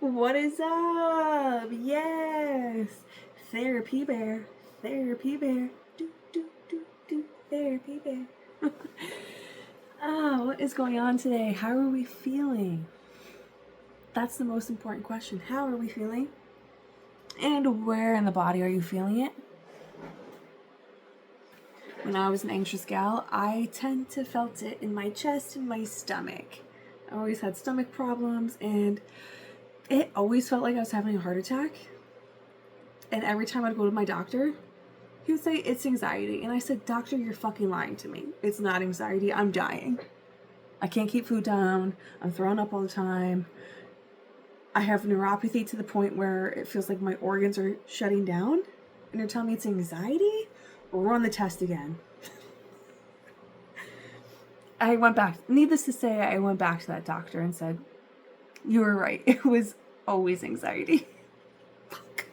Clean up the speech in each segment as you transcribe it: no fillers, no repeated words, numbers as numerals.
What is up? Yes! Therapy bear. Therapy bear. Do, therapy bear. What is going on today? How are we feeling? That's the most important question. How are we feeling? And where in the body are you feeling it? When I was an anxious gal, I tend to felt it in my chest and my stomach. I always had stomach problems, and it always felt like I was having a heart attack. And every time I'd go to my doctor, he would say, it's anxiety. And I said, doctor, you're fucking lying to me. It's not anxiety. I'm dying. I can't keep food down. I'm throwing up all the time. I have neuropathy to the point where it feels like my organs are shutting down. And you're telling me it's anxiety? Run the test again. I went back. Needless to say, I went back to that doctor and said, you were right. It was always anxiety. Fuck.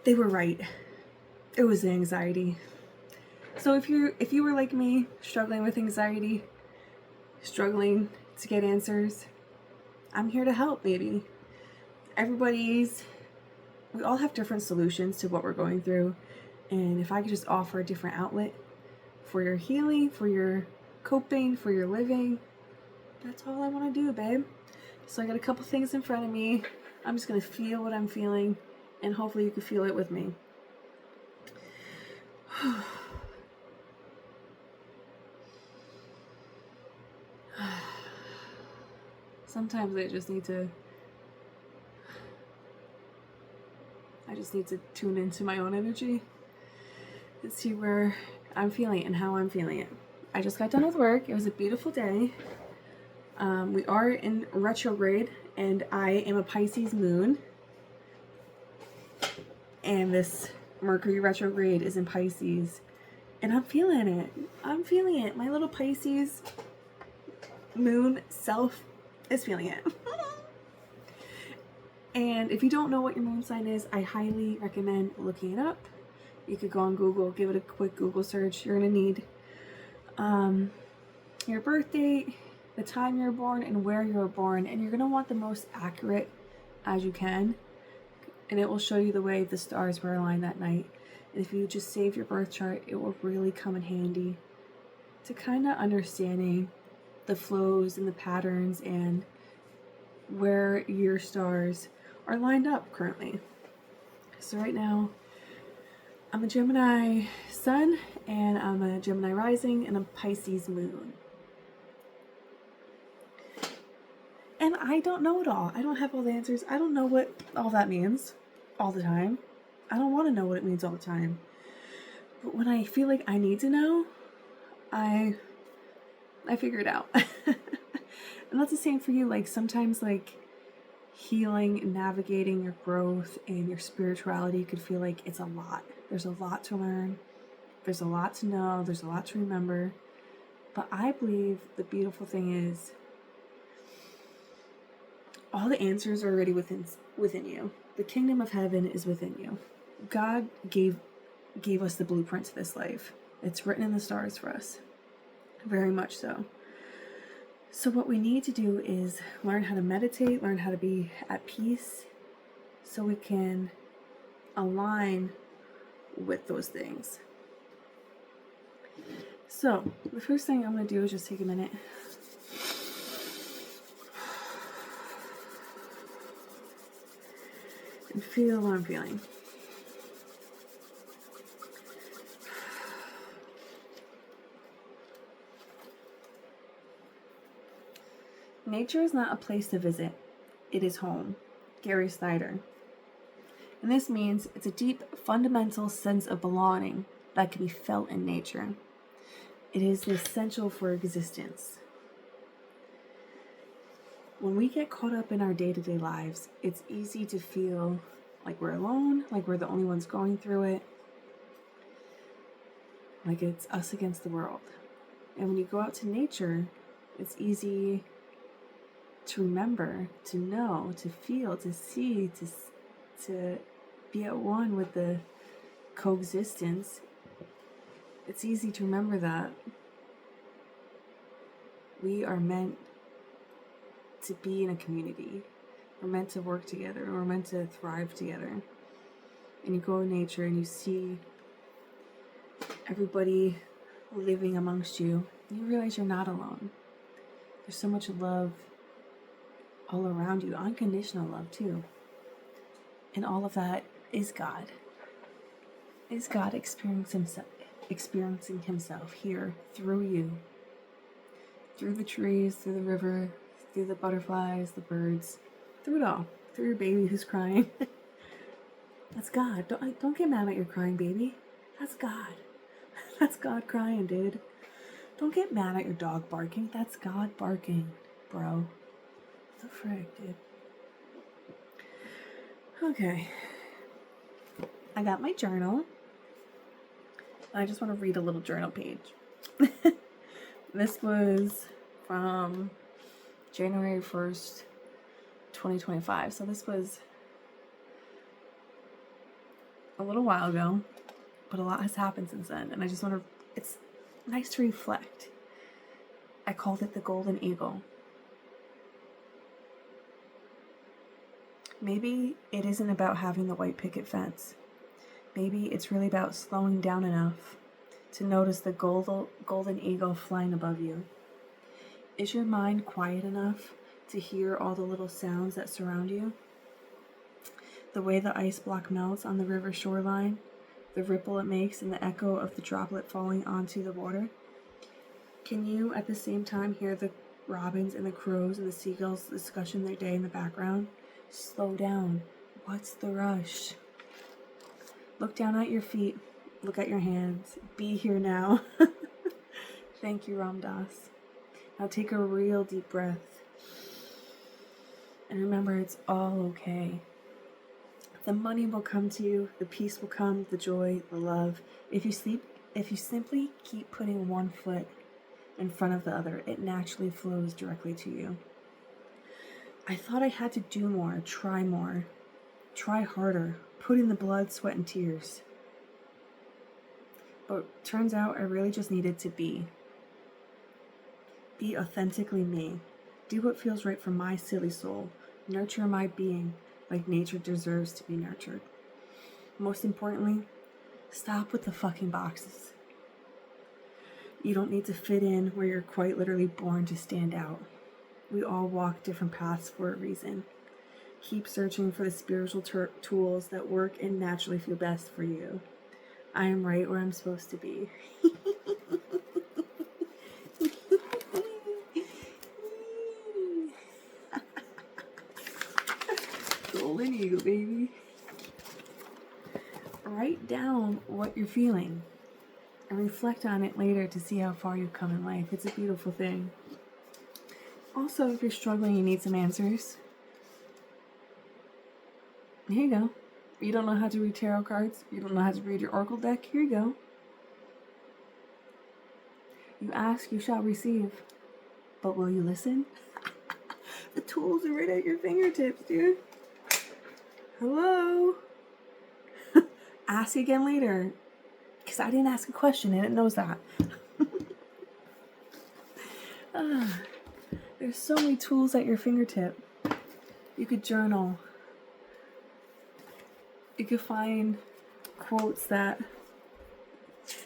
They were right. It was the anxiety. So if you were like me, struggling with anxiety, struggling to get answers, I'm here to help, maybe. We all have different solutions to what we're going through. And if I could just offer a different outlet for your healing, for your coping, for your living, that's all I want to do, babe. So I got a couple things in front of me. I'm just going to feel what I'm feeling, and hopefully you can feel it with me. Sometimes I just need to tune into my own energy and see where I'm feeling it and how I'm feeling it. I just got done with work. It was a beautiful day. We are in retrograde, and I am a Pisces moon. And this Mercury retrograde is in Pisces. And I'm feeling it. I'm feeling it. My little Pisces moon self is feeling it. And if you don't know what your moon sign is, I highly recommend looking it up. You could go on Google, give it a quick Google search. You're going to need your birth date, the time you're born, and where you were born. And you're going to want the most accurate as you can. And it will show you the way the stars were aligned that night. And if you just save your birth chart, it will really come in handy to kind of understanding the flows and the patterns and where your stars are lined up currently. So right now, I'm a Gemini sun, and I'm a Gemini rising, and a Pisces moon. And I don't know it all. I don't have all the answers. I don't know what all that means all the time. I don't want to know what it means all the time. But when I feel like I need to know, I figure it out. And that's the same for you. Like sometimes like healing and navigating your growth and your spirituality could feel like it's a lot. There's a lot to learn. There's a lot to know. There's a lot to remember. But I believe the beautiful thing is all the answers are already within you. The kingdom of heaven is within you. God gave us the blueprint to this life. It's written in the stars for us. Very much so. So what we need to do is learn how to meditate, learn how to be at peace, so we can align with those things. So the first thing I'm going to do is just take a minute and feel what I'm feeling. Nature is not a place to visit. It is home. Gary Snyder. And this means it's a deep, fundamental sense of belonging that can be felt in nature. It is essential for existence. When we get caught up in our day-to-day lives, it's easy to feel like we're alone, like we're the only ones going through it, like it's us against the world. And when you go out to nature, it's easy to remember, to know, to feel, to see, to be at one with the coexistence. It's easy to remember that we are meant to be in a community. We're meant to work together. We're meant to thrive together. And you go in nature and you see everybody living amongst you. You realize you're not alone. There's so much love all around you. Unconditional love, too. And all of that is God. Is God experiencing himself here through you. Through the trees, through the river, through the butterflies, the birds, through it all. Through your baby who's crying. That's God. Don't get mad at your crying baby. That's God. That's God crying, dude. Don't get mad at your dog barking. That's God barking, bro. What the frick, dude? Okay. I got my journal. I just want to read a little journal page. This was from January 1st, 2025. So this was a little while ago, but a lot has happened since then. And I just want to, it's nice to reflect. I called it the Golden Eagle. Maybe it isn't about having the white picket fence. Maybe it's really about slowing down enough to notice the golden eagle flying above you. Is your mind quiet enough to hear all the little sounds that surround you? The way the ice block melts on the river shoreline, the ripple it makes, and the echo of the droplet falling onto the water? Can you at the same time hear the robins and the crows and the seagulls discussing their day in the background? Slow down. What's the rush? Look down at your feet. Look at your hands. Be here now. Thank you, Ram Dass. Now take a real deep breath. And remember, it's all okay. The money will come to you. The peace will come. The joy, the love. If you simply keep putting one foot in front of the other, it naturally flows directly to you. I thought I had to do more, try harder, put in the blood, sweat, and tears. But turns out I really just needed to be. Be authentically me. Do what feels right for my silly soul. Nurture my being like nature deserves to be nurtured. Most importantly, stop with the fucking boxes. You don't need to fit in where you're quite literally born to stand out. We all walk different paths for a reason. Keep searching for the spiritual tools that work and naturally feel best for you. I am right where I'm supposed to be. Golden Eagle, baby. Write down what you're feeling and reflect on it later to see how far you've come in life. It's a beautiful thing. Also, if you're struggling, you need some answers. Here you go. You don't know how to read tarot cards. You don't know how to read your oracle deck. Here you go. You ask, you shall receive. But will you listen? The tools are right at your fingertips, dude. Hello? Ask again later. Because I didn't ask a question and it knows that. There's so many tools at your fingertip. You could journal. You could find quotes that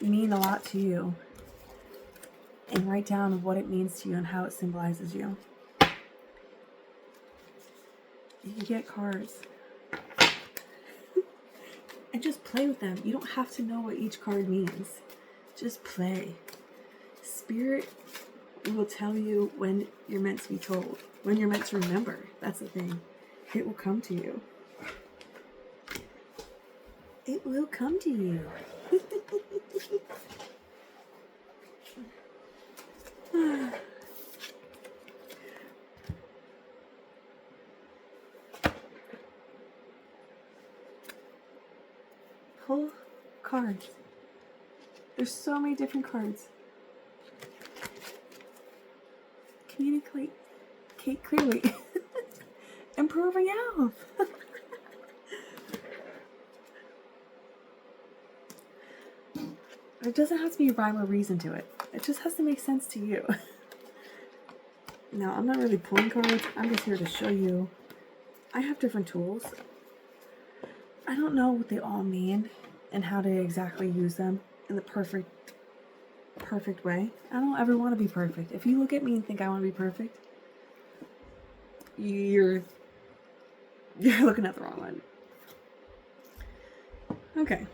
mean a lot to you and write down what it means to you and how it symbolizes you. You can get cards and just play with them. You don't have to know what each card means. Just play. Spirit will tell you when you're meant to be told, when you're meant to remember. That's the thing. It will come to you. It will come to you. Pull cards. There's so many different cards. Communicate clearly. Improve your health. It doesn't have to be a rhyme or reason to it. It just has to make sense to you. Now, I'm not really pulling cards. I'm just here to show you I have different tools. I don't know what they all mean and how to exactly use them in the perfect way. I don't ever want to be perfect. If you look at me and think I want to be perfect, you're looking at the wrong one. Okay.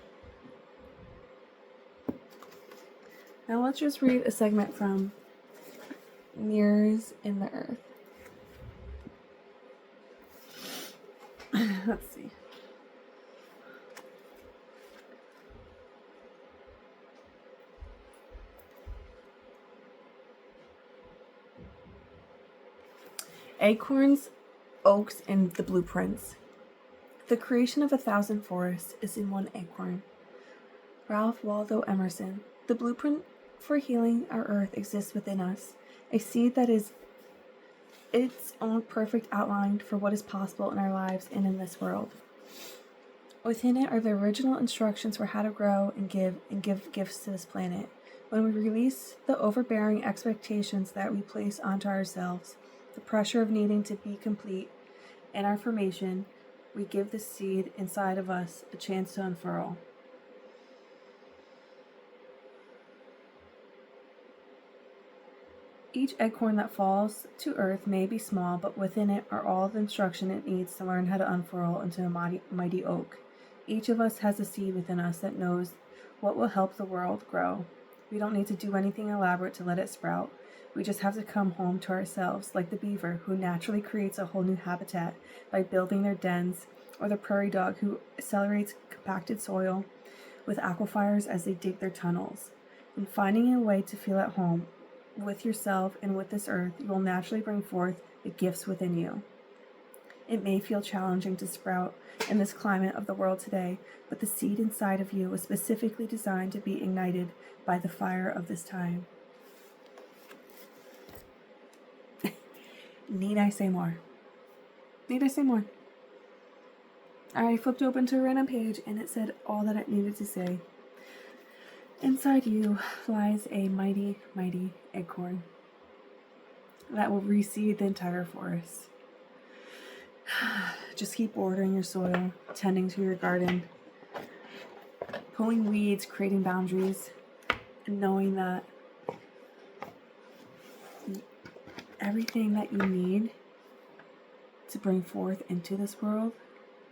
Now let's just read a segment from Mirrors in the Earth. Let's see. Acorns, oaks, and the blueprints. The creation of 1,000 forests is in one acorn. Ralph Waldo Emerson. The blueprint for healing our earth exists within us, a seed that is its own perfect outline for what is possible in our lives and in this world. Within it are the original instructions for how to grow and give gifts to this planet. When we release the overbearing expectations that we place onto ourselves, the pressure of needing to be complete in our formation, we give the seed inside of us a chance to unfurl. Each acorn that falls to earth may be small, but within it are all the instruction it needs to learn how to unfurl into a mighty oak. Each of us has a seed within us that knows what will help the world grow. We don't need to do anything elaborate to let it sprout. We just have to come home to ourselves, like the beaver, who naturally creates a whole new habitat by building their dens, or the prairie dog, who accelerates compacted soil with aquifers as they dig their tunnels. In finding a way to feel at home with yourself and with this earth, you will naturally bring forth the gifts within you. It may feel challenging to sprout in this climate of the world today, but the seed inside of you was specifically designed to be ignited by the fire of this time. Need I say more? Need I say more? I flipped open to a random page and it said all that it needed to say. Inside you lies a mighty, mighty acorn that will reseed the entire forest. Just keep watering your soil, tending to your garden, pulling weeds, creating boundaries, and knowing that everything that you need to bring forth into this world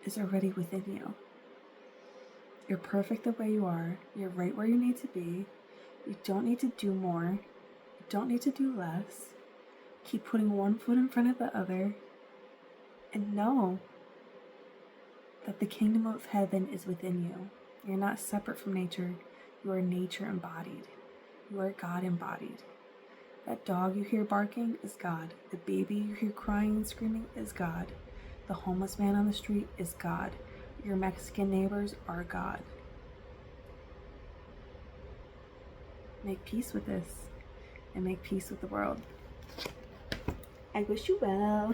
is already within you. You're perfect the way you are. You're right where you need to be. You don't need to do more. You don't need to do less. Keep putting one foot in front of the other. And know that the kingdom of heaven is within you. You're not separate from nature. You are nature embodied. You are God embodied. That dog you hear barking is God. The baby you hear crying and screaming is God. The homeless man on the street is God. Your Mexican neighbors are God. Make peace with this and make peace with the world. I wish you well.